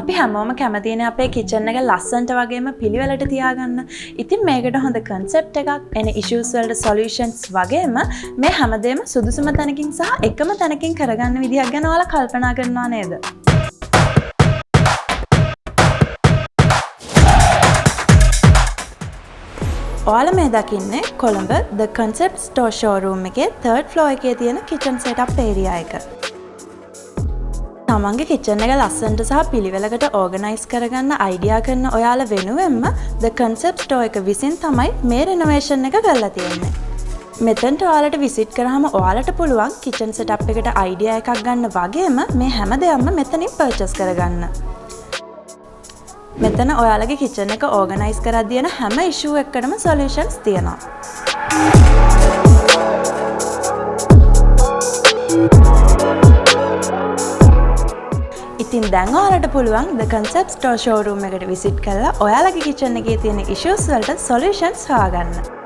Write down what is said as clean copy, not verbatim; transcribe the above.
අපි හැමෝම කැමතිනේ අපේ කිචන් එක ලස්සනට වගේම පිළිවෙලට තියාගන්න. ඉතින් මේකට හොඳ concept එකක්, එන issues වලට solutions වගේම මේ හැමදේම සුදුසුම තැනකින් සහ එකම තැනකින් කරගන්න විදිහක් ගැන ඔයාලා කල්පනා කරනවා නේද? ඔයාලා මේ දකින්නේ Colombo The Concept Store showroom එකේ 3rd floor එකේ තියෙන kitchen setup area එක. තමන්ගේ කිචන් එක ලස්සනට සහ පිළිවෙලකට ඕගනයිස් කරගන්න අයිඩියා කරන ඔයාලා වෙනුවෙන්ම The Concept Store එක විසින් තමයි මේ renovation එක කරලා තියෙන්නේ. මෙතනට ඔයාලට විසිට් කරාම ඔයාලට පුළුවන් කිචන් සෙටප් එකට අයිඩියා එකක් ගන්න වගේම මේ හැම දෙයක්ම මෙතනින් පර්චේස් කරගන්න. මෙතන ඔයාලගේ කිචන් එක ඕගනයිස් කරද්දී යන හැම ඉෂුව එකකටම සොලියුෂන්ස් තියෙනවා. ඉතින් දැන් ඔයාලට පුළුවන් The Concept Store showroom එකට විසිට් කරලා ඔයාලගේ කිචන් එකේ තියෙන issues වලට solutions හොයාගන්න.